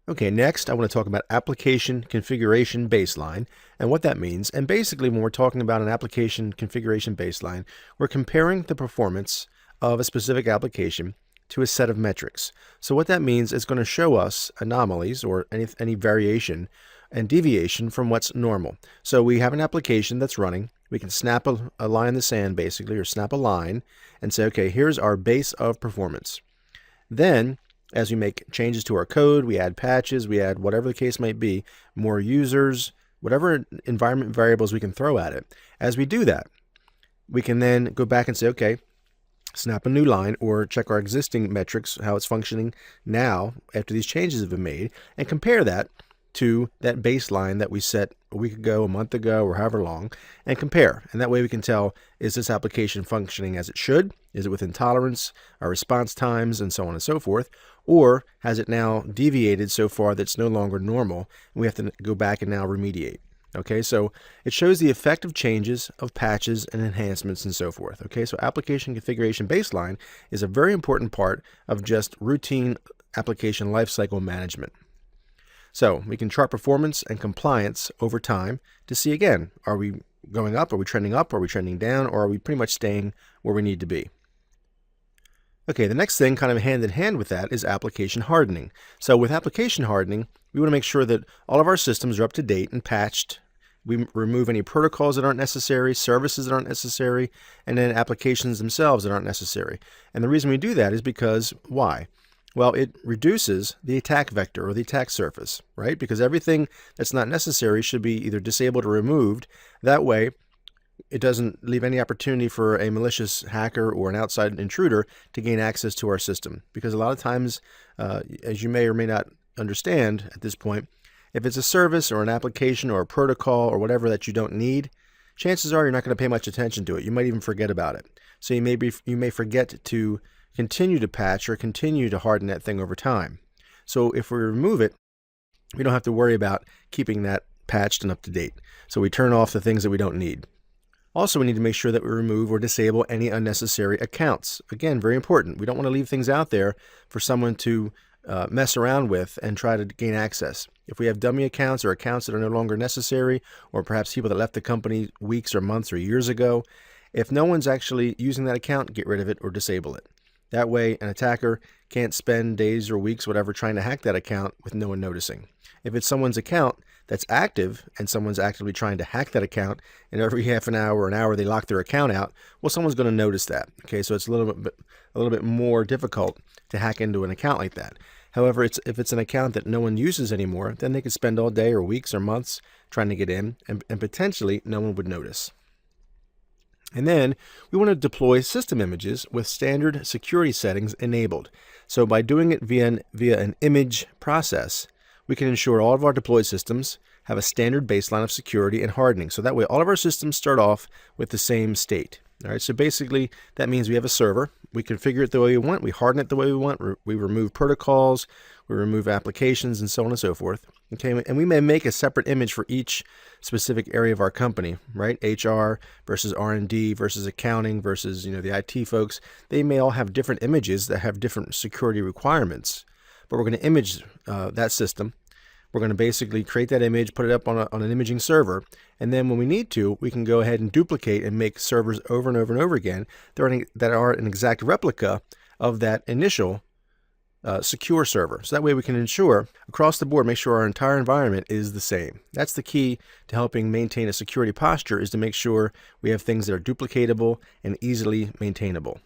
Okay, next I want to talk about application configuration baseline and what that means. And basically, when we're talking about an application configuration baseline, we're comparing the performance of a specific application to a set of metrics. So what that means is going to show us anomalies or any variation and deviation from what's normal. So we have an application that's running. We can snap a line in the sand basically, or snap a line and say, okay, here's our base of performance. Then as we make changes to our code, we add patches, we add whatever the case might be, more users, whatever environment variables we can throw at it. As we do that, we can then go back and say, okay, snap a new line or check our existing metrics, how it's functioning now after these changes have been made, and compare that to that baseline that we set a week ago, a month ago, or however long, and compare. And that way we can tell, is this application functioning as it should? Is it within tolerance, our response times, and so on and so forth? Or has it now deviated so far that it's no longer normal, and we have to go back and now remediate? Okay, so it shows the effect of changes, of patches and enhancements and so forth. Okay, so application configuration baseline is a very important part of just routine application lifecycle management. So we can chart performance and compliance over time to see, again, are we going up, are we trending up, are we trending down, or are we pretty much staying where we need to be? Okay, the next thing kind of hand in hand with that is application hardening. So with application hardening, we want to make sure that all of our systems are up to date and patched. We remove any protocols that aren't necessary, services that aren't necessary, and then applications themselves that aren't necessary. And the reason we do that is because, why? Well, it reduces the attack vector or the attack surface, right? Because everything that's not necessary should be either disabled or removed. That way, it doesn't leave any opportunity for a malicious hacker or an outside intruder to gain access to our system. Because a lot of times, as you may or may not understand at this point, if it's a service or an application or a protocol or whatever that you don't need, chances are you're not going to pay much attention to it. You might even forget about it. So you may forget to continue to patch or continue to harden that thing over time. So if we remove it, we don't have to worry about keeping that patched and up to date. So we turn off the things that we don't need. Also, we need to make sure that we remove or disable any unnecessary accounts. Again, very important. We don't want to leave things out there for someone to mess around with and try to gain access. If we have dummy accounts or accounts that are no longer necessary, or perhaps people that left the company weeks or months or years ago, if no one's actually using that account, get rid of it or disable it. That way, an attacker can't spend days or weeks, whatever, trying to hack that account with no one noticing. If it's someone's account that's active and someone's actively trying to hack that account, and every half an hour or an hour they lock their account out, well, someone's going to notice that. Okay, so it's a little bit more difficult to hack into an account like that. However, if it's an account that no one uses anymore, then they could spend all day or weeks or months trying to get in, and potentially no one would notice. And then we want to deploy system images with standard security settings enabled. So by doing it via an image process, we can ensure all of our deployed systems have a standard baseline of security and hardening. So that way all of our systems start off with the same state. All right, so basically that means we have a server. We configure it the way we want. We harden it the way we want. We remove protocols. We remove applications and so on and so forth. Okay, and we may make a separate image for each specific area of our company, right? HR versus R&D versus accounting versus, the IT folks. They may all have different images that have different security requirements. But we're going to image that system. We're going to basically create that image, put it up on an imaging server, and then when we need to, we can go ahead and duplicate and make servers over and over and over again that are an exact replica of that initial secure server. So that way we can ensure across the board, make sure our entire environment is the same. That's the key to helping maintain a security posture, is to make sure we have things that are duplicatable and easily maintainable.